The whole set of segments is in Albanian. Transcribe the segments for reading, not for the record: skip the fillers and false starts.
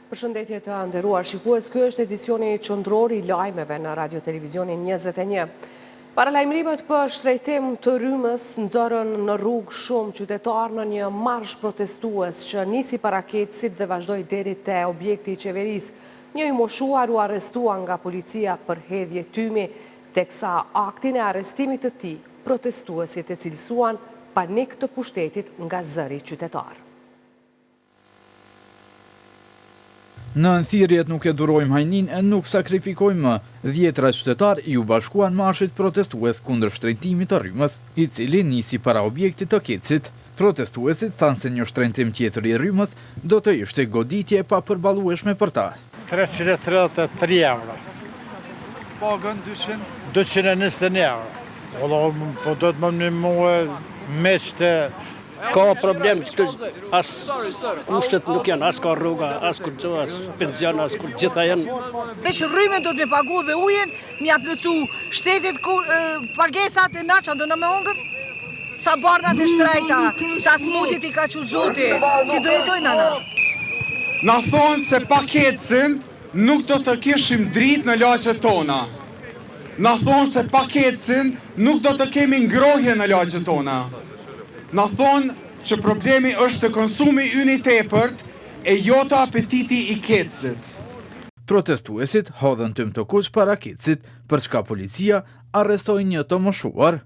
Përshëndetje të nderuar shikues, ky është edicioni qendror i lajmeve në Radio Televizionin 21. Paralajmërimet për shtrejtim të rrymës nxorën në rrugë shumë qytetarë në një marsh protestues që nisi para Kecsit dhe vazhdoi deri te objekti i qeverisë. Një i moshuar u arrestua nga policia për hedhje tymi, teksa aktin e arrestimit të tij protestuesit e cilësuan panik të pushtetit nga zëri qytetar. Në thirrjet nuk e durojmë hajnin e nuk sakrifikojmë më. Dhjetra qytetar ju bashkuan marshit protestues kundër shtrejtimit të rrymës, i cili nisi para objektit të Kecsit. Protestuesit thanë se një shtrejtim tjetër i rrymës do të ishte goditje pa përballueshme për ta. 333 euro. Pagën 221 euro. Po do të më mua meqte. Ka problem që as kushtet nuk janë, as ka rruga, as kur gjë, as penzion, as kur gjitha janë. Veç rrymen do të me pagu dhe ujen, mi aplucu shtetit pagesat e naqa do në me hongër. Sa barnat e shtrajta, sa smutit i ka që zoti, si do jetojnë ana. Na thonë se pa Kecsin nuk do të kishim dritë në laqet tona. Na thonë se pa Kecsin nuk do të kemi ngrohje në laqet tona. Na thonë që problemi është të konsumi yni tepërt e jo të apetiti i Kecsit. Protestuesit hodhën tym të kuq para Kecsit, për çka policia arrestoi një të moshuar.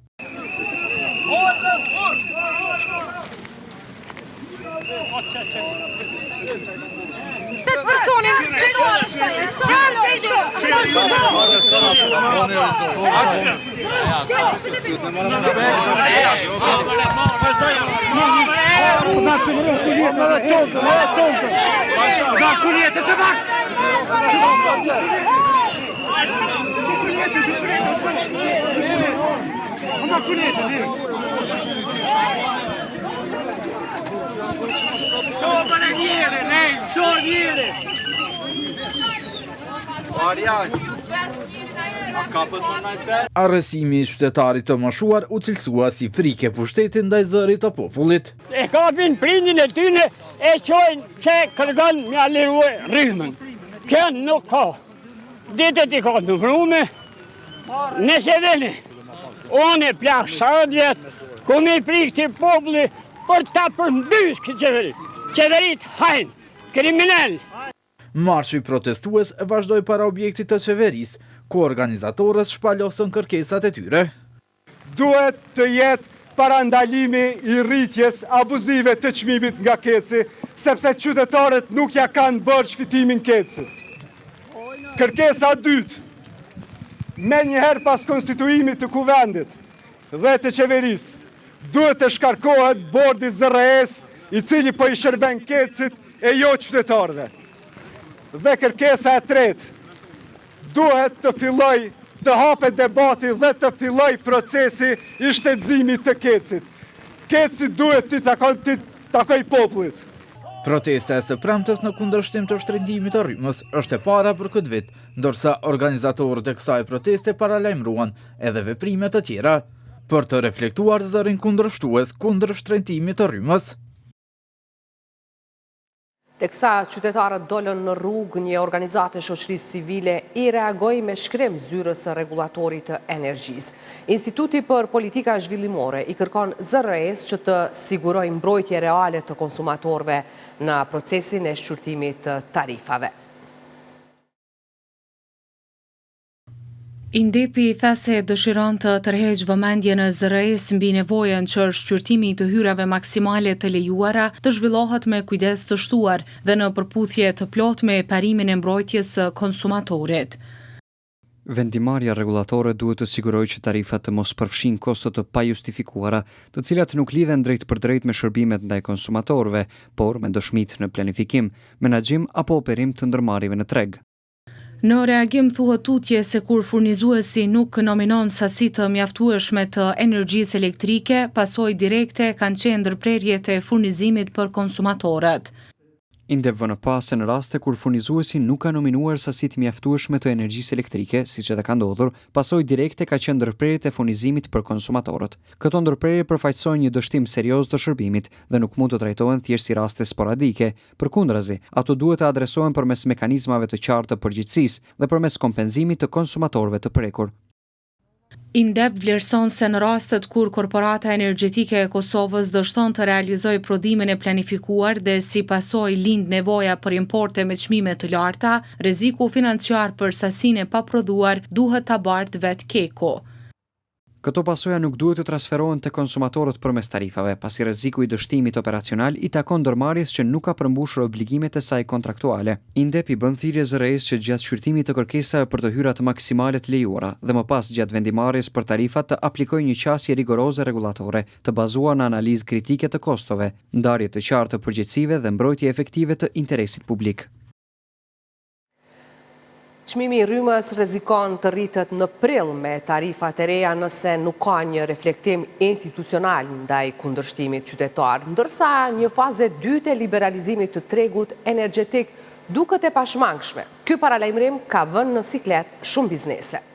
Arrestimi i qytetarit të moshuar u cilësua si frike pushtetit ndaj zërit të popullit. E kapin prindin e tyne e qojnë që kërgan me alirue rrymën. Kjo nuk ka. Ditet i ka të vrume, nëse vene. Unë e plak 70 vjetë, ku me i prik të populli për ta përmbys këtë qeverit. Qeverit hajnë, kriminal. Marshi protestues vazhdoi para objektit të qeverisë, ku organizatorët shpalosën kërkesat e tyre. Duhet të jetë parandalimi i rritjes abuzive të çmimit nga Keci, sepse qytetarët nuk ja kanë bërë shfitimin Kecit. Kërkesa dytë, me njëherë pas konstituimit të kuvendit dhe të qeverisë, duhet të shkarkohet bordi ZRS, i cili po i shërben Kecit e jo qytetarëve. Dhe kërkesa e tretë, duhet të filloj të hapet debati dhe të filloj procesi i shtetëzimit të Kecit. Kecit duhet të takoj popullit. Protesta e së premtes në kundërshtim të shtrejtimit të rrymës është e para për këtë vit, ndërsa organizatorët e kësaj proteste paralajmëruan edhe veprime të tjera për të reflektuar zërin kundërshtues kundër shtrejtimit të rrymës. Teksa qytetarët dolën në rrugë, një organizatë e shoqërisë civile i reagoi me shkrem zyrës së regulatorit të energjisë. Instituti për Politika Zhvillimore i kërkon ZRS që të sigurojë mbrojtje reale të konsumatorëve në procesin e shqyrtimit të tarifave. Indepi tha se dëshiron të tërheqë vëmendje në ZRS mbi nevojën që shqyrtimi të hyrave maksimale të lejuara të zhvillohet me kujdes të shtuar dhe në përputhje të plot me parimin e mbrojtjes së konsumatorit. Vendimarrja rregullatore duhet të sigurojë që tarifat të mos përfshin kosto të pajustifikuara, të cilat nuk lidhen drejt për drejt me shërbimet ndaj konsumatorëve, por me dëshmitë në planifikim, menaxhim apo operim të ndërmarrjeve në treg. Në reagim thuhet tutje se kur furnizuesi nuk nominon sasi të mjaftueshme të energjisë elektrike, pasojë direkte kanë qenë ndërprerjet e furnizimit për konsumatorët. Indep vënë pas se në raste kur furnizuesi nuk ka nominuar sasi të mjaftueshme të energjisë elektrike, siç edhe ka ndodhur, pasojë direkte ka qenë ndërprerjet e furnizimit për konsumatorët. Këto ndërprerje përfaqësojnë një dështim serioz të shërbimit dhe nuk mund të trajtohen thjesht si raste sporadike. Përkundrazi, ato duhet të adresohen përmes mekanizmave të qartë të përgjegjësisë dhe përmes kompenzimit të konsumatorëve të prekur. Indep vlerëson se në rastet kur Korporata Energjetike e Kosovës dështon të realizojë prodhimin e planifikuar dhe si pasojë lind nevoja për importe me çmime të larta, rreziku financiar për sasinë e paprodhuar duhet ta bartë vetë Keko. Këto pasoja nuk duhet të transferohen te konsumatorët përmes tarifave, pasi rreziku i dështimit operacional i takon ndërmarrjes që nuk ka përmbushur obligimet e saj kontraktuale. Indep i bën thirrje ZRE-s që gjatë shqyrtimit të kërkesave për të hyrat maksimale të lejuara dhe më pas gjatë vendimarrjes për tarifat të aplikojë një qasje rigoroze rregullatore, të bazuar në analizë kritike të kostove, ndarje të qartë të përgjegjësive dhe mbrojtje efektive të interesit publik. Çmimi i rrymës rrezikon të rritet në prill me tarifat e reja nëse nuk ka një reflektim institucional ndaj kundërshtimit qytetar, ndërsa një fazë e dytë e liberalizimit të tregut energjetik duket e pashmangshme. Ky paralajmërim ka vënë në siklet shumë biznese.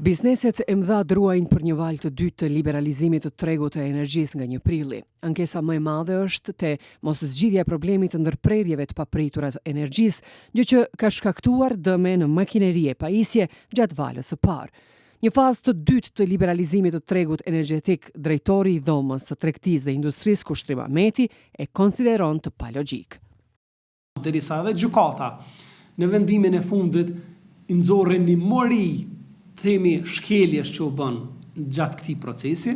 Bizneset e mëdha druajnë për një valë të dytë të liberalizimit të tregut të energjisë nga 1 prilli. Ankesa më e madhe është te moszgjidhja e problemit të ndërprerjeve të papritura të energjisë, gjë që ka shkaktuar dëme në makineri e pajisje gjatë valës së parë. Një fazë të dytë të liberalizimit të tregut energjetik, drejtori i dhomës së tregtisë dhe industrisë Kushtrim Ahmeti e konsideron të palogjik. Derisa edhe gjykata në vendimin e fundit nxorri një mori themi shkeljes që u bën gjatë këtij procesi,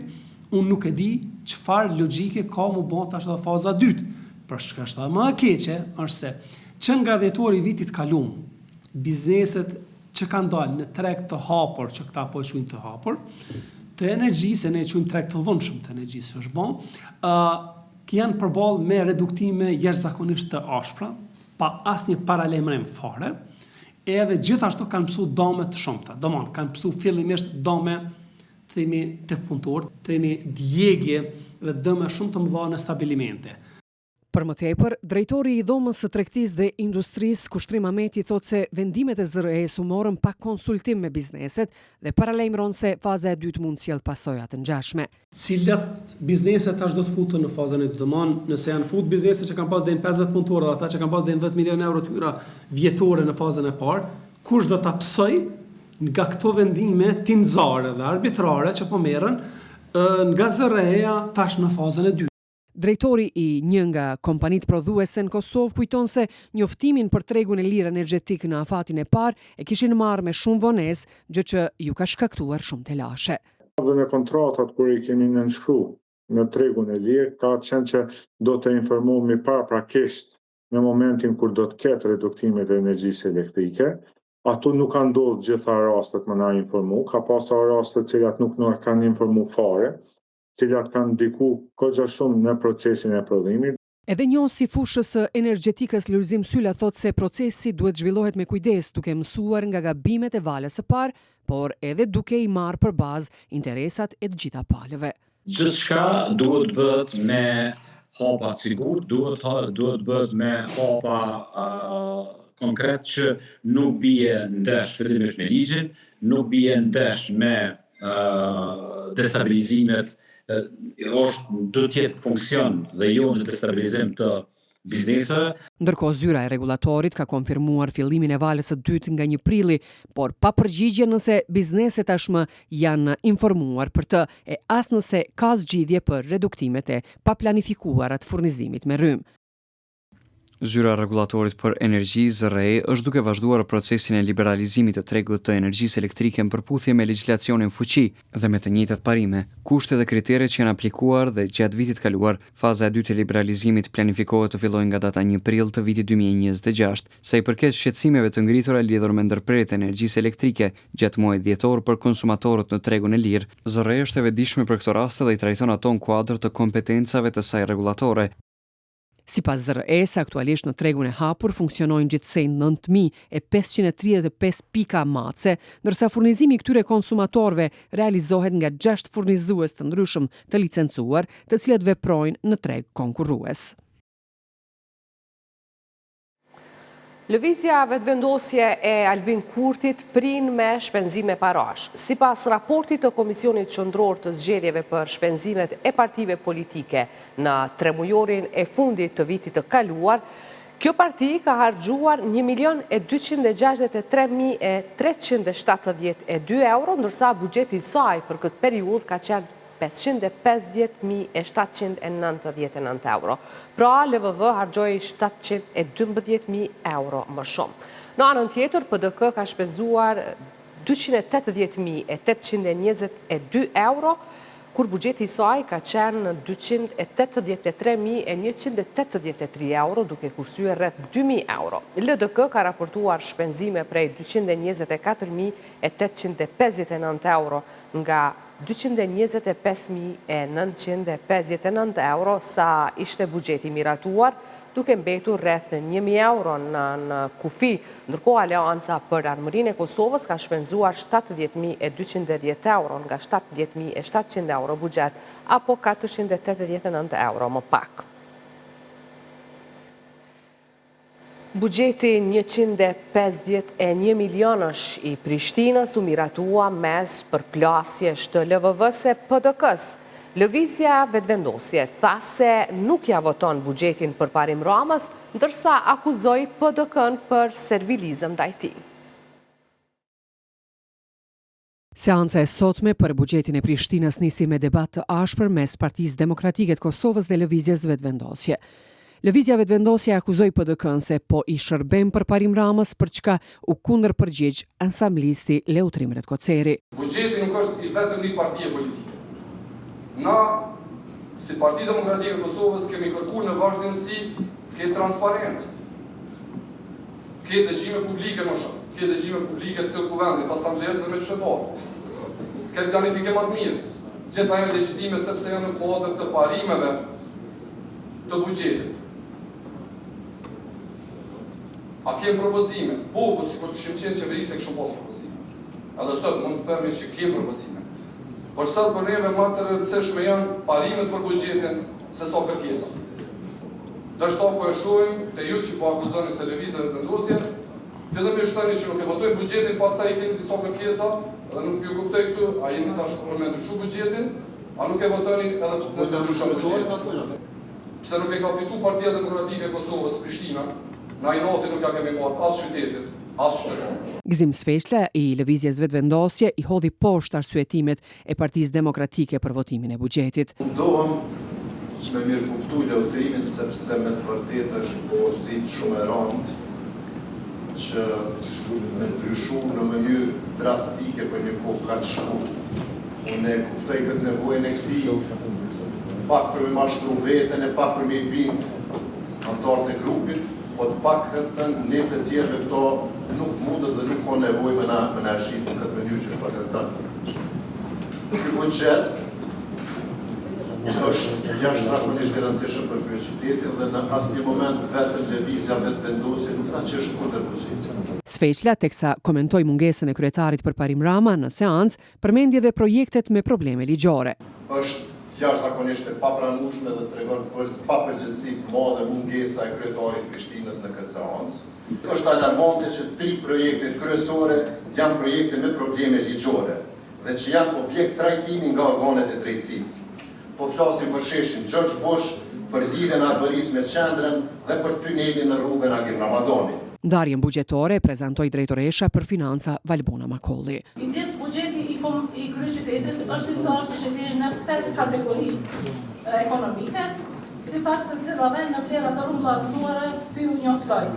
unë nuk e di çfarë logjike ka mu bën tash edhe faza dytë. Për çka është më e keqe është se që nga dhjetori i vitit kaluar, bizneset që kanë dalë në treg të hapur, që këta po e quajnë të hapur, të energjisë, ne e quajmë treg të dhunshëm të energjisë, është bën, janë përballë me reduktime jashtëzakonisht të ashpra, pa asnjë paralajmërim fare. Edhe gjithashtu kanë pësu dame të shumta. Domthon, kanë pësu fillimisht dame themi tek punëtor, themi djegje dhe dëme shumë të mëdha në stabilimente. Për më tepër, drejtori i dhomës së tregtisë dhe industrisë Kushtrim Ahmeti thotë se vendimet e ZRE-s u morën pa konsultim me bizneset dhe paralajmëron se faza e dytë mund sjell pasoja të ngjashme. Cilat bizneset tash do të futen në fazën e dytë? Domthon, nëse janë fut bizneset që kanë pas deri 50 punëtorë dhe ata që kanë pas deri 10 milionë euro të hyra vjetore në fazën e parë, kush do ta psoj nga këto vendime tinxare dhe arbitrare që po merren nga ZRE-ja tash në fazën e dytë? Drejtori i një nga kompanitë prodhuese në Kosovë kujton se njoftimin për tregun e lirë energjetik në afatin e parë e kishin marrë me shumë vonesë, gjë që ju ka shkaktuar shumë telashe. Dhe në kontratat kur i kemi nënshkruar në tregun e lirë, ka qenë që do të informohemi paraprakisht në momentin kur do të ketë reduktimet e energjisë elektrike. Ato nuk kanë ndodhur gjitha rastet më na informu, ka pasur raste të cilat nuk na kanë informu fare, cilat kanë ndiku goxha shumë në procesin e prodhimit. Edhe njohësi fushës së energjetikës Lulzim Sylla thotë se procesi duhet zhvillohet me kujdes, duke mësuar nga gabimet e valës së parë, por edhe duke i marrë për bazë interesat e të gjitha palëve. Gjithçka duhet bëhet me hapa të sigurt, duhet bëhet me hapa konkret që nuk bie ndesh fillimisht me ligjin, nuk bie ndesh me destabilizimet, do të jetë funksion dhe jo në destabilizim të bizneseve. Ndërkohë zyra e rregullatorit ka konfirmuar fillimin e valës së dytë nga 1 prilli, por pa përgjigje nëse bizneset tashmë janë informuar për të e as nëse ka zgjidhje për reduktimet e paplanifikuara të furnizimit me rrymë. Zyra e rregullatorit për energji ZRE është duke vazhduar procesin e liberalizimit të tregut të energjisë elektrike në përputhje me legjislacionin fuqi dhe me të njëjtat parime, kushte dhe kriteret që janë aplikuar dhe gjatë vitit kaluar. Faza e dytë e liberalizimit planifikohet të fillojë nga data 1 prill të vitit 2026. Sa i përket shqetësimeve të ngritura lidhur me ndërprerjet e energjisë elektrike gjatë muajit dhjetor për konsumatorët në tregun e lirë, ZRE është e vetëdijshme për këto raste dhe i trajton ato në kuadër të kompetencave të saj rregullatore. Sipas ZRE-s, aktualisht në tregun e hapur funksionojnë gjithsej 9.535 pika mace, ndërsa furnizimi i këtyre konsumatorëve realizohet nga 6 furnizues të ndryshëm të licencuar, të cilët veprojnë në treg konkurrues. Lëvizja vetëvendosje e Albin Kurtit prin me shpenzime parash. Sipas raportit të Komisionit Qendror të Zgjedhjeve për shpenzimet e partive politike në tremujorin e fundit të vitit të kaluar, kjo parti ka harxhuar 1.063.372 euro, ndërsa buxheti i saj për këtë periudhë ka qenë 550.799 euro. Pra, LVV harxhoi 712.000 euro më shumë. Në anën tjetër, PDK ka shpenzuar 280.822 euro, kur buxheti i saj ka qenë 283.183 euro, duke kursyer rreth 2.000 euro. LDK ka raportuar shpenzime prej 224.859 euro nga 225.959 euro sa ishte buxheti miratuar, duke mbetur rreth 1.000 euro në kufi. Ndërkohë Aleanca për Armërinë e Kosovës ka shpenzuar 70.210 euro nga 70.700 euro buxhet, apo 489 euro më pak. Buxheti 151 milionësh i Prishtinës u miratua mes përplasjes të LVV-s e PDK-s. Lëvizja vetëvendosje tha se nuk ja voton buxhetin përparim Ramës, ndërsa akuzoi PDK-n për servilizëm ndaj tij. Seanca e sotme për buxhetin e Prishtinës nisi me debat të ashpër mes Partisë Demokratike të Kosovës dhe Lëvizjes vetëvendosje. Lëvizja vetëvendosje akuzoi PDK-n se po i shërben përparim Ramës, për çka u kundërpërgjigj ansamblisti Leutrim Redkoceri. Buxheti nuk është i vetëm një partie politike. Na, si Parti Demokratike e Kosovës, kemi kërkuar në vazhdimsi ke transparencë, ke dëgjime publike më shumë, ke dëgjime publike të kuvendit, asamblesë dhe me qytetarë, ke planifikim më të mirë, gjitha janë legjitime sepse janë në kuadër të parimeve të buxhetit. A kemë propozime? Po, si kur këshim qenë qeverisë e këshim pas propozime. Edhe sot mund të themi që kemë propozime. Por sot për neve më të rëndësishme janë parimet për buxhetin se sa kërkesa. Dërsa po e shohim te ju që po akuzoni se lëvizja vetëvendosje, fillimisht tani që nuk e votojnë buxhetin, pastaj keni disa kërkesa, dhe nuk ju kuptoj këtu, a jeni tash për me ndryshu buxhetin, a nuk e votoni edhe nëse ndryshon buxhetin. Pse nuk e ka fitu Partia Demokratike e Kosovës Prishtina, na i noti nuk ja kemi marrë as qytetit, as qytetarët. Gzim Sfeshla i Lëvizjes vetëvendosje i hodhi poshtë arsyetimet e Partisë Demokratike për votimin e buxhetit. Mundohem me mirë kuptu Leutrimin sepse me të vërtetë është pozitë shumë e rëndë që me ndryshu në mënyrë drastike për një kohë kaq shkurtër. Unë e kuptoj këtë nevojën e këtij, pak për me mashtru veten e pak për me i bind antarët e grupit, po të paktën ne të tjerëve këto nuk mundet dhe nuk ka nevojë me na shit në këtë mënyrë që shpërndan. Ky buxhet është jashtëzakonisht i rëndësishëm për qytetin dhe në asnjë moment vetëm lëvizja vetëvendosje nuk tha që është kundër buxhetit. Sfeshla, teksa komentoi mungesën e kryetarit përparim Rama në seancë, përmendi edhe projektet me probleme ligjore. Është jashtëzakonisht e papranueshme dhe tregon për papërgjegjësi të madhe mungesa e kryetarit të Prishtinës në këtë seancë. Është alarmante që 3 projekte kryesore janë projekte me probleme ligjore dhe që janë objekt trajtimi nga organet e drejtësisë. Po flasim për sheshin George Bush, për lidhjen e Arbërisë me qendrën dhe për tunelin në rrugën Agim Ramadani. Ndarjen buxhetore prezantoi drejtoresha për financa Valbona Makolli. I gjithë buxheti i kryeqytetit është i dashur që deri në 5 kategori ekonomike, sipas të cilave në vlera të rrumbullaksuara hyn një skaj.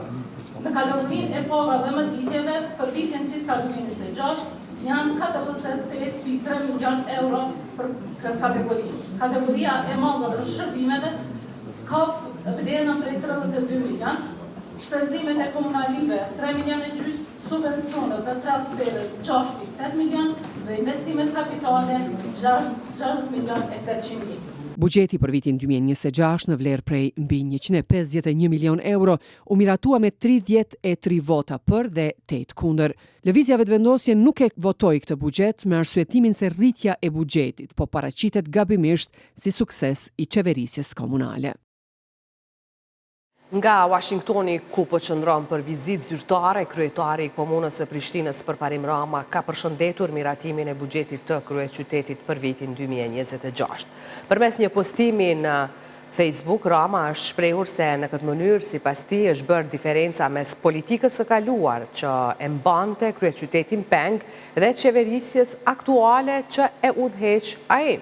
Në kategorinë e pora dhe mëditjeve për vitin fiskal 2026 janë 48.3 milion euro për këtë kategori. Kategoria e madhe e shërbimeve ka vlerën prej 32 milion, shpenzimet e komunalive 3 milion e gjys, subvencionet dhe transferet 6.8 milion dhe investimet kapitale 6 milion e 800.000. Buxheti për vitin 2026 në vlerë prej mbi 151 milion euro u miratua me 33 vota për dhe 8 kundër. Lëvizja Vetëvendosje nuk e votoi këtë buxhet me arsyetimin se rritja e buxhetit po paraqitet gabimisht si sukses i qeverisjes komunale. Nga Washingtoni, ku po qëndron për vizitë zyrtare, kryetari i komunës së Prishtinës Përparim Rama ka përshëndetur miratimin e buxhetit të kryeqytetit për vitin 2026. Përmes një postimi në Facebook, Rama është shprehur se në këtë mënyrë, sipas tij, është bërë diferenca mes politikës së kaluar që e mbante kryeqytetin peng dhe qeverisjes aktuale që e udhëheq ai.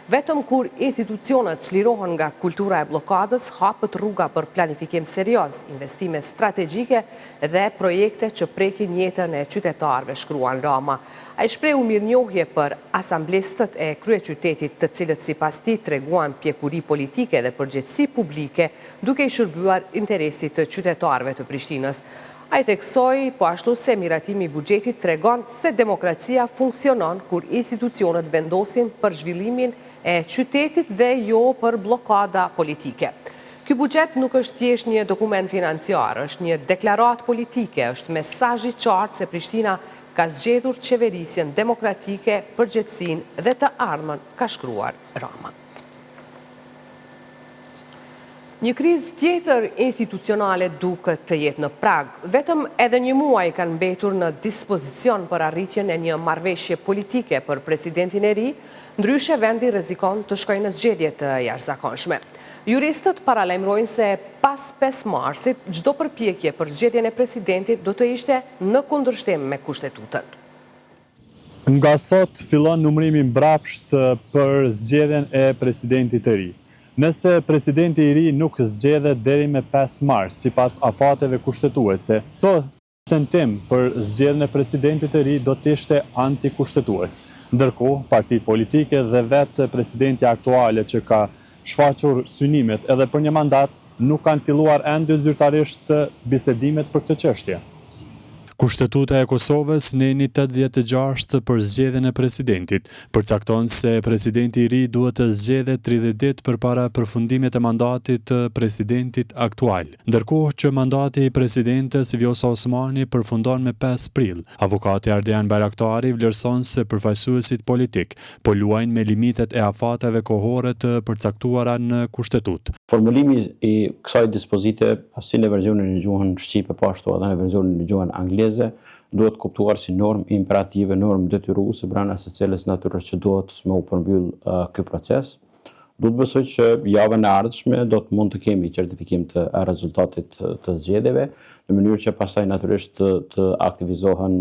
Vetëm kur institucionet çlirohen nga kultura e blokadës, hapet rruga për planifikim serioz, investime strategjike dhe projekte që prekin jetën e qytetarëve, shkruan Rama. Ai shprehu mirënjohje për asamblestët e kryeqytetit, të cilët sipas tij treguan pjekuri politike dhe përgjegjësi publike, duke i shërbyer interesit të qytetarëve të Prishtinës. Ai theksoi po ashtu se miratimi i buxhetit tregon se demokracia funksionon kur institucionet vendosin për zhvillimin e qytetit dhe jo për blokada politike. Ky buxhet nuk është thjesht një dokument financiar, është një deklaratë politike, është mesazh i qartë se Prishtina ka zgjedhur qeverisjen demokratike, përgjegjësinë dhe të ardhmen, ka shkruar Rama. Një krizë tjetër institucionale duket të jetë në prag. Vetëm edhe një muaj kanë mbetur në dispozicion për arritjen e një marrëveshje politike për presidentin e ri, ndryshe vendi rrezikon të shkojë në zgjedhje të jashtëzakonshme. Juristët paralajmërojnë se pas 5 marsit, çdo përpjekje për zgjedhjen e presidentit do të ishte në kundërshtim me kushtetutën. Nga sot fillon numërimi mbrapsht për zgjedhjen e presidentit të ri. Nëse presidenti i ri nuk zgjedhet deri me 5 mars, sipas afateve kushtetuese, to tentim për zgjedhjen e presidentit të ri do të ishte antikushtetues. Ndërkohë, partitë politike dhe vetë presidenti aktuale që ka shfaqur synimet edhe për një mandat nuk kanë filluar ende zyrtarisht bisedimet për këtë çështje. Kushtetuta e Kosovës neni 86 për zgjedhjen e presidentit, përcakton se presidenti i ri duhet të zgjedhet 30 ditë përpara përfundimit të mandatit të presidentit aktual. Ndërkohë që mandati i presidentes Vjosa Osmani përfundon me 5 prill, avokati Ardian Bayraktari vlerëson se përfaqësuesit politik po luajnë me limitet e afateve kohore të përcaktuara në kushtetut. Formulimi i kësaj dispozite, si në versionin në gjuhën shqipe po ashtu edhe në versionin në gjuhën angleze, duhet kuptuar si normë imperative, normë detyruese brenda së cilës natyrisht që duhet me u përmbyll ky proces. Duhet besoj që javën e ardhshme do të mund të kemi certifikim të rezultatit të zgjedhjeve, në mënyrë që pastaj natyrisht të aktivizohen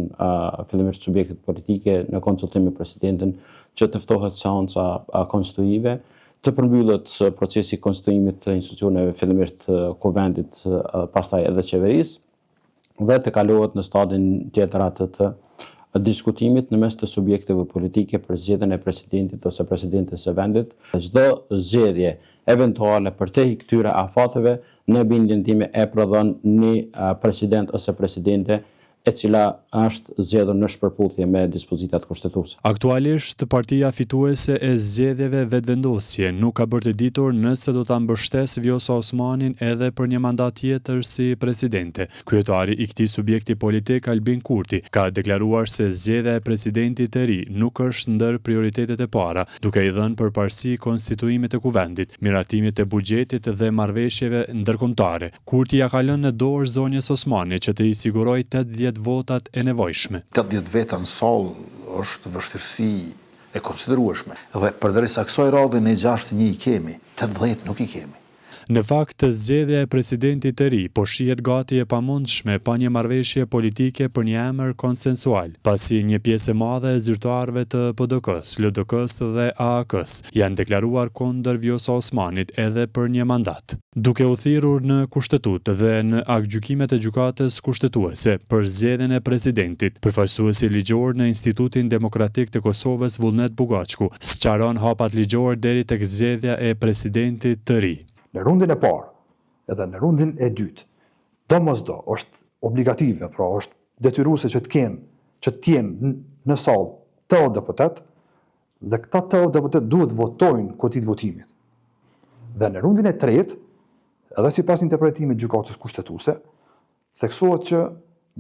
fillimisht subjektet politike në konsultim me presidentin, që të ftohet seanca konstituive, të përmbyllet procesi konstituimit të institucioneve fillimisht kuvendit, pastaj edhe qeverisë, dhe të kalohet në stadin tjetër atë të diskutimit në mes të subjekteve politike për zgjedhjen e presidentit ose presidentes së vendit. Çdo zgjedhje eventuale për te këtyre afateve në bindjen time e prodhon një president ose presidente e cila është zgjedhur në shpërputhje me dispozitat kushtetuese. Aktualisht, partia fituese e zgjedhjeve Vetëvendosje nuk ka bërë të ditur nëse do ta mbështesë Vjosa Osmanin edhe për një mandat tjetër si presidente. Kryetari i këtij subjekti politik Albin Kurti ka deklaruar se zgjedhja e presidentit të ri nuk është ndër prioritetet e para, duke i dhënë përparësi konstituimit të kuvendit, miratimit të buxhetit dhe marrëveshjeve ndërkombëtare. Kurti ja ka lënë në dorë zonjës Osmani që të i sigurojë 80 votat e nevojshme. 80 veta në sallë është vështirësi e konsiderueshme. Dhe përderisa kësaj radhe ne 61 i kemi, 80 nuk i kemi. Në fakt, zgjedhja e presidentit të ri po shihet gati e pamundshme pa një marrëveshje politike për një emër konsensual, pasi një pjesë e madhe e zyrtarëve të PDK-s, LDK-s dhe AAK-s janë deklaruar kundër Vjosa Osmanit edhe për një mandat. Duke u thirrur në kushtetut dhe në aktgjykimet e gjykatës kushtetuese për zgjedhjen e presidentit, përfaqësuesi ligjor në Institutin Demokratik të Kosovës Vullnet Bugaçku sqaron hapat ligjor deri tek zgjedhja e presidentit të ri. Në rundin e parë edhe në rundin e dytë, domosdo është obligative, pra është detyruese që të jenë në sallë 80 deputet, dhe këta 80 deputet duhet votojnë kutit votimit. Dhe në rundin e tretë, edhe sipas interpretimit të gjykatës kushtetuese, theksohet që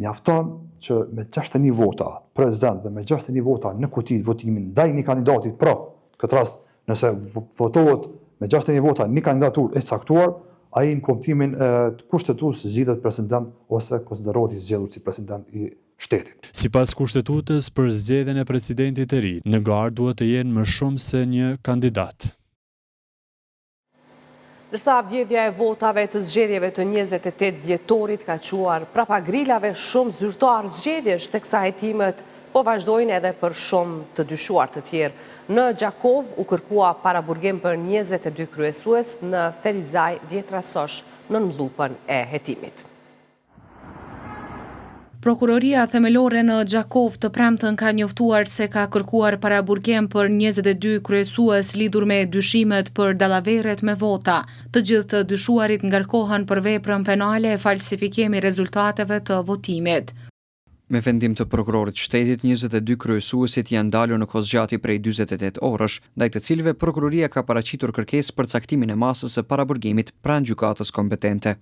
mjafton që me 61 vota prezident dhe me 61 vota në kuti votimin ndaj një kandidatit pro, këtë rast nëse votohet me 61 vota një kandidatur e caktuar, ai në kuptimin të kushtetues zgjidhet president ose konsiderohet i zgjedhur si president i shtetit. Sipas kushtetutës, për zgjedhjen e presidentit të ri, në garë duhet të jenë më shumë se një kandidat. Dërsa vjedhja e votave të zgjedhjeve të 28 dhjetorit ka quar prapa grillave shumë zyrtar zgjedhjesh, teksa hetimet po vazhdojnë edhe për shumë të dyshuar të tjerë. Në Gjakov u kërkua paraburgim për 22 kryesues, në Ferizaj vjetrasosh në lupën e hetimit. Prokuroria themelore në Gjakov të premtën ka njoftuar se ka kërkuar paraburgim për 22 kryesues lidhur me dyshimet për dallaveret me vota. Të gjithë të dyshuarit ngarkohen për veprën penale e falsifikimi rezultateve të votimit. Me vendim të prokurorit shtetit, 22 kryesuesit janë dalur në kozgjati prej 48 orësh, ndaj të cilëve prokuroria ka paraqitur kërkesë për caktimin e masës së paraburgimit pranë gjykatës kompetente.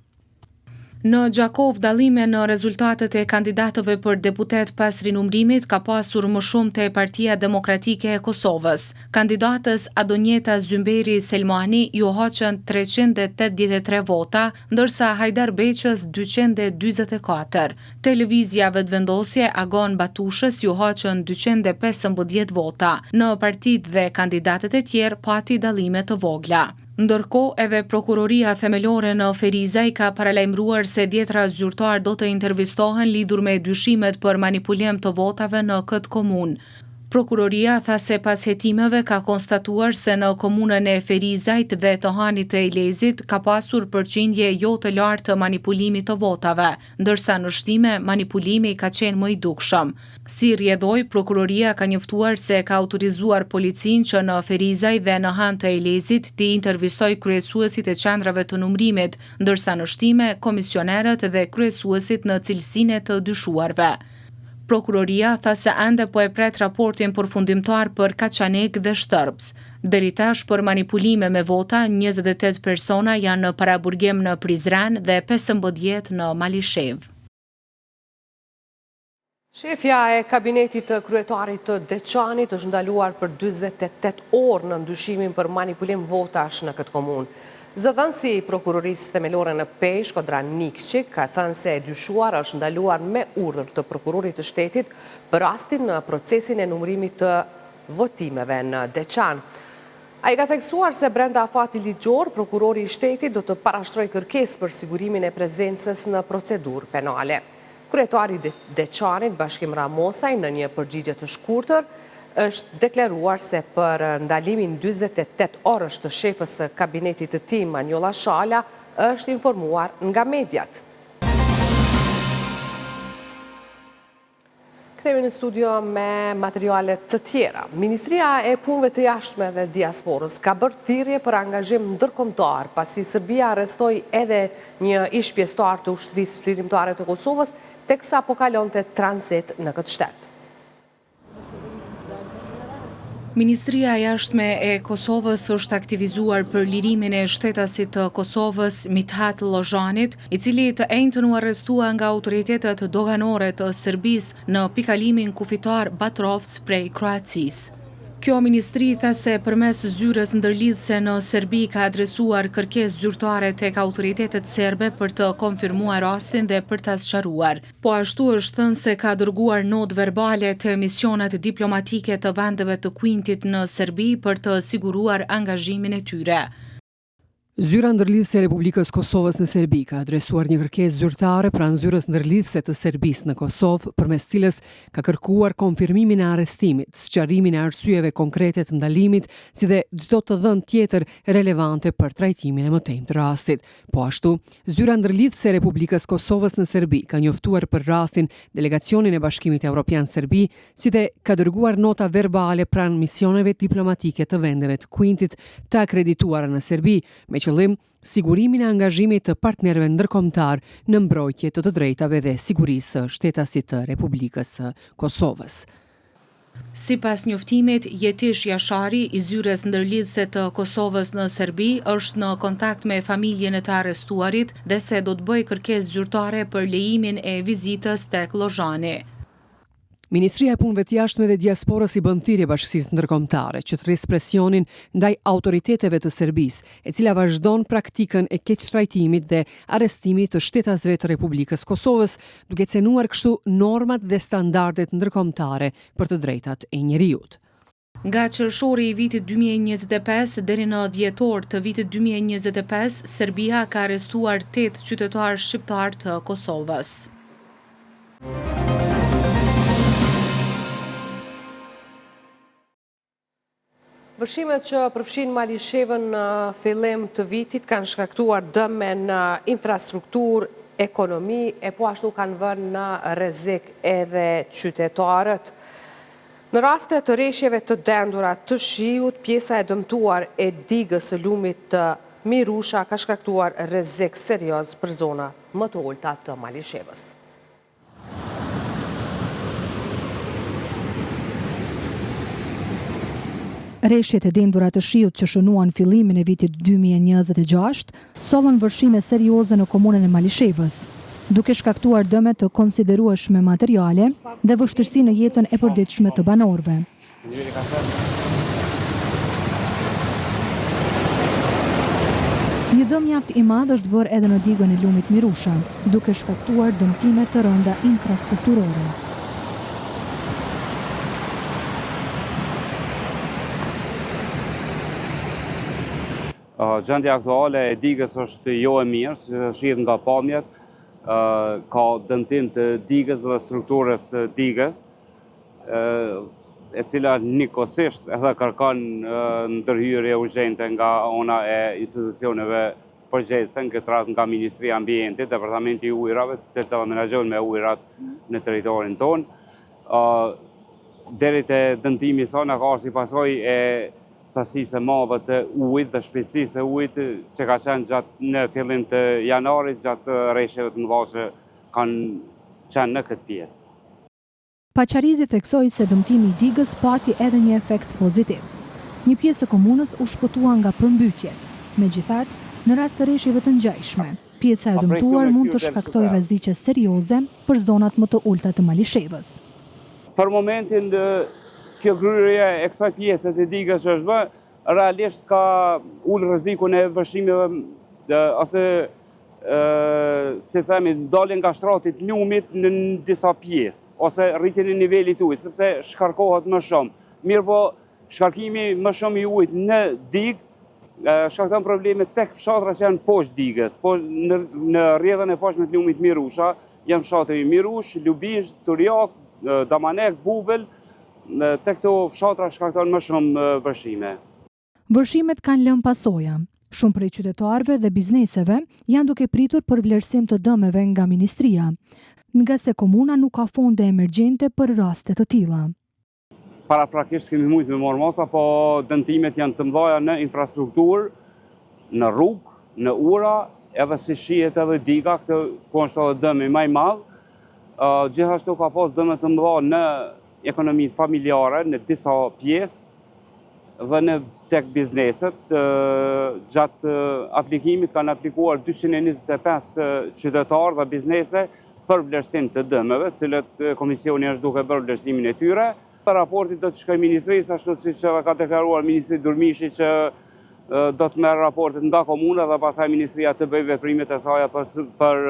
Në Gjakov, dallime në rezultatet e kandidatëve për deputet pas rinumrimit ka pasur më shumë te Partia Demokratike e Kosovës. Kandidatës Adonjeta Zymberi Selmani ju hoqën 383 vota, ndërsa Hajdar Beqës 244. Televizja vetëvendosje Agon Batushës ju hoqën 215 vota. Në partit dhe kandidatët e tjerë pati dallime të vogla. Ndërkohë, edhe prokuroria themelore në Ferizaj ka paralajmëruar se djetra zyrtar do të intervistohen lidhur me dyshimet për manipulim të votave në këtë komunë. Prokuroria tha se pas hetimeve ka konstatuar se në komunën e Ferizajt dhe të Hanit të Elezit ka pasur përqindje jo të lartë të manipulimit të votave, ndërsa në shtime manipulimi ka qenë më i dukshëm. Si rjedhoi, prokuroria ka njoftuar se ka autorizuar policin që në Ferizaj dhe në Han të Elezit të intervistoj kryesuesit e qendrave të numrimit, ndërsa në shtime komisionerët dhe kryesuesit në cilësinë të dyshuarve. Prokuroria tha se ende po e pret raportin përfundimtar për Kaçanek dhe Shtërps. Deri tash për manipulime me vota, 28 persona janë në paraburgim në Prizren dhe 15 në Malishev. Shefja e kabinetit të kryetarit të Deçanit është ndaluar për 48 orë në ndyshimin për manipulim votash në këtë komunë. Zëdhënësi i prokurorisë themelore në Pejë, Shkodran Nikçi, ka thënë se e dyshuar është ndaluar me urdhër të prokurorit të shtetit për rastin në procesin e numërimit të votimeve në Deçan. Ai ka theksuar se brenda afati ligjor, prokurori i shtetit do të parashtrojë kërkesë për sigurimin e prezencës në procedurë penale. Kryetari i Deçanit, Bashkim Ramosaj, në një përgjigje të shkurtër, është deklaruar se për ndalimin 48 orësh të shefës së kabinetit të tij, Manjolla Shala, është informuar nga mediat. Kthehemi në studio me materiale të tjera. Ministria e Punëve të Jashtme dhe Diasporës ka bërë thirrje për angazhim ndërkombëtar, pasi Serbia arrestoi edhe një ish pjesëtar të ushtrisë çlirimtare të Kosovës, teksa po kalonte tranzit në këtë shtet. Ministria e Jashtme e Kosovës është aktivizuar për lirimin e shtetasit të Kosovës Mithat Lozhanit, i cili të enjtën u arrestua nga autoritetet doganore të Serbisë në pikalimin kufitar Batrovc prej Kroacisë. Kjo ministri tha se përmes zyrës ndërlidhse në Serbi ka adresuar kërkesë zyrtare tek autoritetet serbe për të konfirmuar rastin dhe për ta sqaruar. Po ashtu është thënë se ka dërguar notë verbale të misionet diplomatike të vendeve të Kuintit në Serbi për të siguruar angazhimin e tyre. Zyra ndërlidhëse e Republikës Kosovës në Serbi ka adresuar një kërkesë zyrtare pranë zyrës ndërlidhëse të Serbisë në Kosovë, përmes cilës ka kërkuar konfirmimin e arrestimit, sqarimin e arsyeve konkrete të ndalimit, si dhe çdo të dhënë tjetër relevante për trajtimin e mëtejmë të rastit. Po ashtu, Zyra ndërlidhëse e Republikës Kosovës në Serbi ka njoftuar për rastin delegacionin e Bashkimit Evropian Serbi, si dhe ka dërguar nota verbale pranë misioneve diplomatike të vendeve të Kuintit të akredituara në Serbi, me qëllim sigurimin e angazhimit të partnerëve ndërkombëtar në mbrojtje të drejtave dhe sigurisë së shtetasit të Republikës së Kosovës. Sipas njoftimit, Jetish Jashari, i zyres ndërlidhëse të Kosovës në Serbi, është në kontakt me familjen e të arrestuarit dhe se do të bëjë kërkesë zyrtare për lejimin e vizitës tek Lozhani. Ministria e Punëve të Jashtme dhe Diasporës i bën thirrje Bashkisë Ndërkombëtare që të rrisë presionin ndaj autoriteteve të Serbisë, e cila vazhdon praktikën e keqtrajtimit dhe arrestimit të shtetasve të Republikës Kosovës, duke cenuar kështu normat dhe standardet ndërkombëtare për të drejtat e njeriut. Nga qershori i vitit 2025 deri në dhjetor të vitit 2025, Serbia ka arrestuar 8 qytetarë shqiptar të Kosovës. Vërshimet që përfshin Malishevën në fillim të vitit kanë shkaktuar dëme në infrastrukturë, ekonomi e po ashtu kanë vënë në rrezik edhe qytetarët. Në raste të rreshjeve të dendura të shiut, pjesa e dëmtuar e digës së lumit të Mirusha ka shkaktuar rrezik serioz për zonat më të ulta të Malishevës. Rreshjet e dendura të shiut që shënuan fillimin e vitit 2026 sollën vërshime serioze në komunën e Malishevës, duke shkaktuar dëme të konsiderueshme materiale dhe vështirësi në jetën e përditshme të banorëve. Një dëm mjaft i madh është bërë edhe në digën e lumit Mirusha, duke shkaktuar dëmtime të rënda infrastrukturore. Gjendja aktuale e digës është jo e mirë, si shihet nga pamjet, ka dëmtim të digës dhe strukturës digës, e cila njëkohësisht edhe kërkon ndërhyrje urgjente nga ana e institucioneve përgjegjëse, në këtë rast nga Ministria e Ambientit, Departamenti i Ujrave, se të menaxhon me ujrat në territorin tonë. Deri te dëmtimi i saj ka si pasojë e sasisë e madhe të ujit dhe shpejtësisë e ujit që ka qenë gjatë në fillim të janarit, gjatë rreshjeve të mëdha që kanë qenë në këtë pjesë. Paqarizi theksoi se dëmtimi i digës pati edhe një efekt pozitiv. Një pjesë e komunës u shpëtua nga përmbytjet. Megjithatë, në rast të rreshjeve të ngjashme, pjesa e dëmtuar mund të shkaktojë rreziqe serioze për zonat më të ulta të Malishevës. Për momentin kjo gryrje e kësaj pjese të digës që është bë, realisht ka ullë rrezikun e vëshimeve ose si themi dalin nga shtratit lumit në disa pjesë ose rritjen e nivelit ujit, sepse shkarkohet më shumë. Mirë po, shkarkimi më shumë i ujit në digë shkakton probleme tek fshatra që janë poshtë digës, në rrjedhën e poshtme të lumit Mirusha, janë fshatri Mirush, Lubizh, Turjak, Damanek, Bubel. Tek këto fshatra shkakton më shumë vërshime. Vërshimet kanë lënë pasoja. Shumë prej qytetarëve dhe bizneseve janë duke pritur për vlerësim të dëmeve nga ministria, nga se komuna nuk ka fonde emergjente për raste të tilla. Paraprakisht kemi mujt me marrë masa, po dëmtimet janë të mëdha në infrastrukturë, në rrugë, në ura, edhe si shihet edhe diga, këtë ku është edhe dëmi më i madh. Gjithashtu ka pas dëme të mëdha në ekonomi familjare në disa pjesë dhe në tek bizneset. Gjatë aplikimit kanë aplikuar 225 qytetarë dhe biznese për vlerësim të dëmeve, cilët komisioni është duke bërë vlerësimin e tyre. Raporti do të shkojë ministrisë, ashtu siç ka deklaruar ministri Durmishi që do të merr raportet nga komuna dhe pastaj ministria të bëjë veprimet e saj për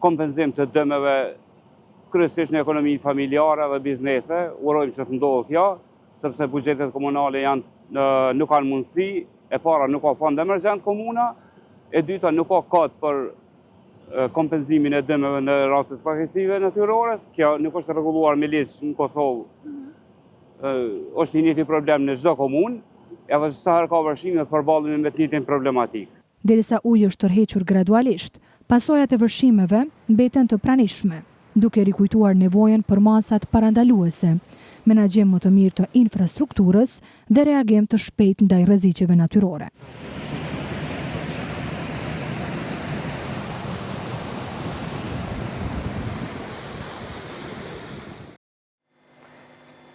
kompenzim të dëmeve kryesisht në ekonomi familjare dhe biznese. Urojmë që të ndodhë kjo, sepse buxhetet komunale nuk kanë mundësi, e para nuk ka fond emergjent komuna, e dyta nuk ka kod për kompenzimin e dëmeve në rastet fatkeqësive natyrore. Kjo nuk është rregulluar me ligj në Kosovë. Është një njëjti problem në çdo komunë, edhe sa herë ka vërshime përballemi me të njëjtin problematik. Derisa uji është tërhequr gradualisht, pasojat e vërshimeve mbeten të pranishme, duke rikujtuar nevojën për masat parandaluese, menaxhim më të mirë të infrastrukturës dhe reagim të shpejt ndaj rreziqeve natyrore.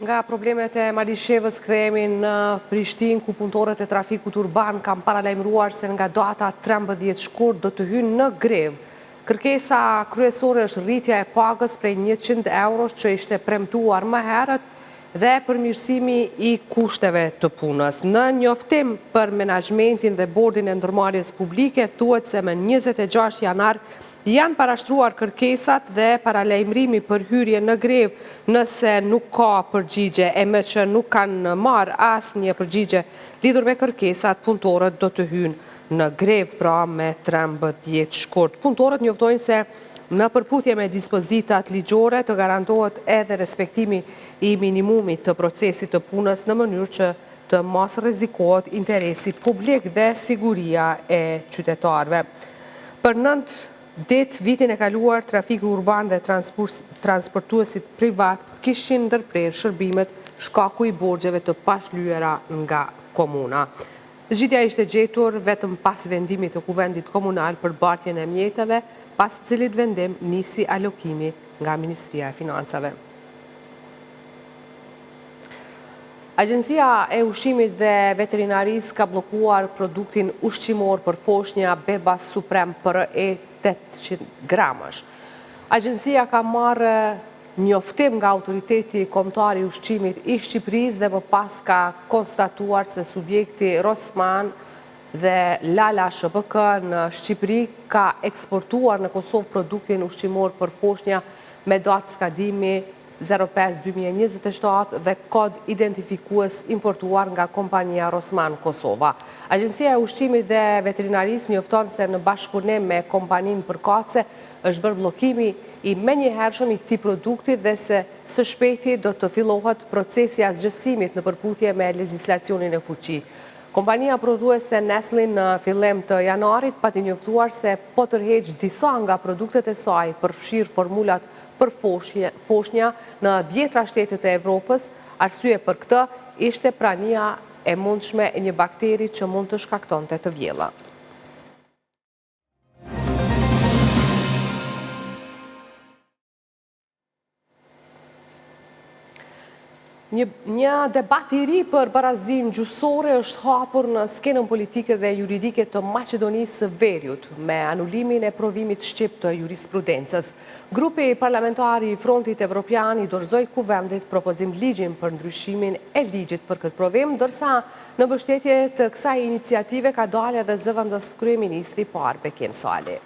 Nga problemet e Malishevës kthehemi në Prishtinë, ku punëtorët e trafikut urban kanë paralajmëruar se nga data 13 shkurt do të hynë në grevë. Kërkesa kryesore është rritja e pagës prej 100 eurosh që ishte premtuar më herët dhe përmirësimi i kushteve të punës. Në njoftim për menaxhmentin dhe bordin e ndërmarrjes publike, thuhet se më 26 janar janë parashtruar kërkesat dhe paralajmërimi për hyrje në grevë nëse nuk ka përgjigje, e me që nuk kanë marrë asnjë përgjigje lidhur me kërkesat, punëtorët do të hynë në grevë pra me 13 shkurt. Punëtorët njoftojnë se në përputhje me dispozitat ligjore të garantohet edhe respektimi i minimumit të procesit të punës në mënyrë që të mos rrezikohet interesi publik dhe siguria e qytetarëve. Për 9 ditë vitin e kaluar, trafiku urban dhe transportuesit privat kishin ndërprerë shërbimet shkaku i borxheve të pashlyera nga komuna. Zgjidhja ishte gjetur vetëm pas vendimit të kuvendit komunal për bartjen e mjeteve, pas të cilit vendim nisi alokimi nga Ministria e Financave. Agjencia e Ushqimit dhe Veterinarisë ka blokuar produktin ushqimor për foshnja Bebas Suprem për 800 gramësh. Agjencia ka marrë njoftim nga autoriteti kombëtar i ushqimit i Shqipërisë dhe më pas ka konstatuar se subjekti Rosman dhe Lala SHBK në Shqipëri ka eksportuar në Kosovë produktin ushqimor për foshnja me datë skadimi 05-2027 dhe kod identifikues importuar nga kompania Rosman Kosova. Agjencia e Ushqimit dhe Veterinarisë njofton se në bashkëpunim me kompaninë përkatëse është bërë bllokimi i menjëhershëm i këtij produkti dhe se së shpejti do të fillohet procesi i asgjësimit në përputhje me legjislacionin e fuqi. Kompania prodhuese Nestle në fillim të janarit pati njoftuar se po tërheq disa nga produktet e saj, përfshirë formulat për foshnja në 10 shtetet e Evropës. Arsye për këtë ishte prania e mundshme e një bakteri që mund të shkaktonte të vjella. Një debat i ri për barazin gjysore është hapur në skenën politike dhe juridike të Maqedonisë së Veriut, me anulimin e provimit shqip të jurisprudencës. Grupi parlamentari i Frontit Evropian i dorëzoi kuvendit propozim ligjin për ndryshimin e ligjit për këtë provim, ndërsa në mbështetje të kësaj iniciative ka dalë edhe zëvendës kryeministri i parë Bekim Sali.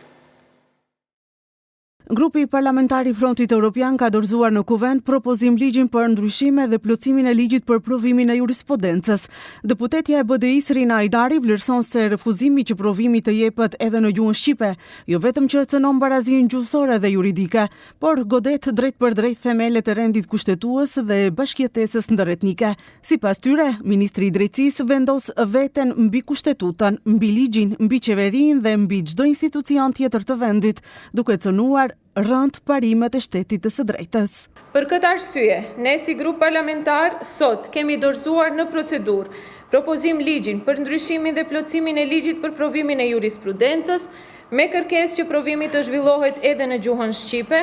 Grupi parlamentari i Frontit Evropian ka dorëzuar në kuvend propozim ligjin për ndryshime dhe plotësimin e ligjit për provimin e jurisprudencës. Deputetja e BDI-s Rina Ajdari vlerëson se refuzimi që provimi të jepet edhe në gjuhën shqipe, jo vetëm që cënon barazinë gjyqësore dhe juridike, por godet drejt për drejt themelet e rendit kushtetues dhe bashkëjetesës ndërretnike. Sipas tyre, ministri i drejtësisë vendos veten mbi kushtetutën, mbi ligjin, mbi qeverinë dhe mbi çdo institucion tjetër të vendit, duke cënuar rënd parimet e shtetit të së drejtës. Për këtë arsye, ne si grup parlamentar sot kemi dorëzuar në procedurë propozim ligjin për ndryshimin dhe plotësimin e ligjit për provimin e jurisprudencës, me kërkesë që provimi të zhvillohet edhe në gjuhën shqipe,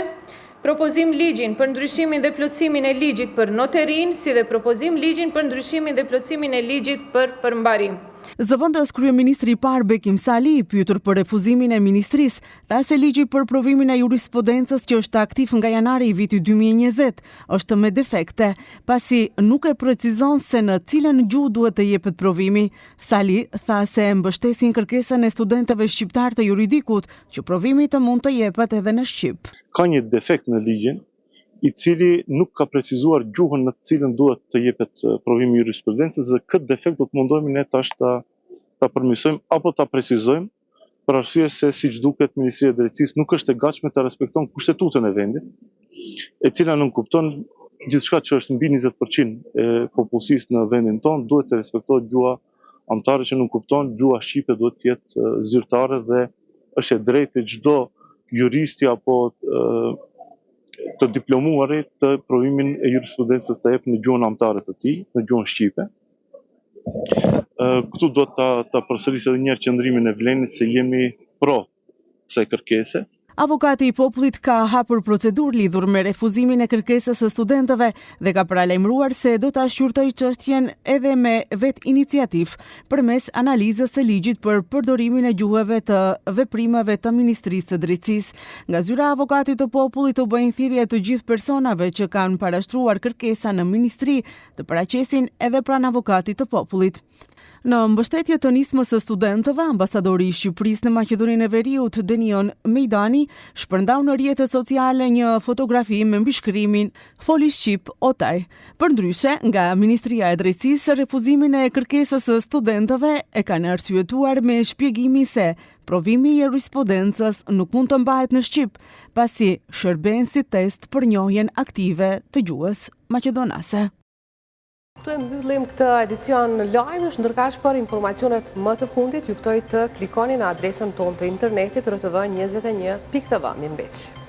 propozim ligjin për ndryshimin dhe plotësimin e ligjit për noterin, si dhe propozim ligjin për ndryshimin dhe plotësimin e ligjit për përmbarim. Zëvendës kryeministri i parë Bekim Sali, i pyetur për refuzimin e ministrisë, tha se ligji për provimin e jurisprudencës që është aktiv nga janari i vitit 2020 është me defekte, pasi nuk e precizon se në cilën gjuhë duhet të jepet provimi. Sali tha se mbështesin kërkesën e studentëve shqiptar të juridikut që provimi të mund të jepet edhe në shqip. Ka një defekt në ligjin i cili nuk ka precizuar gjuhën në të cilën duhet të jepet provimi i jurisprudencës dhe këtë defekt do të mundohemi ne tash ta përmirësojmë apo ta precizojmë, për arsye se siç duket Ministria e Drejtësisë nuk është e gatshme ta respekton kushtetutën e vendit, e cila nuk kupton gjithçka që është mbi 20% e popullsisë në vendin tonë duhet të respektohet gjuha amtare, që nuk kupton gjuha shqipe duhet të jetë zyrtare dhe është e drejtë çdo juristi apo të diplomuarit të provimin e jurisprudencës të jep në gjuhën amtare të tij, në gjuhën shqipe. Këtu do ta përsëris edhe një herë qëndrimin e Vlenit se jemi pro kësaj kërkese. Avokati i popullit ka hapur procedurë lidhur me refuzimin e kërkesës së studentëve dhe ka paralajmëruar se do ta shqyrtojë çështjen edhe me vetë iniciativë përmes analizës së ligjit për përdorimin e gjuhëve të veprimeve të Ministrisë së Drejtësisë. Nga zyra e avokatit të popullit u bëjnë thirrje të gjithë personave që kanë parashtruar kërkesa në ministri të paraqesin edhe pranë avokatit të popullit. Në mbështetje të nismës së studentëve, ambasadori i Shqipërisë në Maqedoninë e Veriut, Denion Mejdani, shpërndau në rrjetet sociale një fotografi me mbishkrimin "Foli Shqip Otaj". Përndryshe, nga Ministria e Drejtësisë, refuzimin e kërkesës së studentëve e kanë arsyetuar me shpjegimin se provimi i jurisprudencës nuk mund të mbahet në shqip, pasi shërben si test për njohjen aktive të gjuhës maqedonase. Këtu e mbyllim këtë edicion lajmësh, ndërkaq për informacionet më të fundit, juftoj të klikoni në adresën tonë të internetit rtv21.tv. Mirëmbëngjes.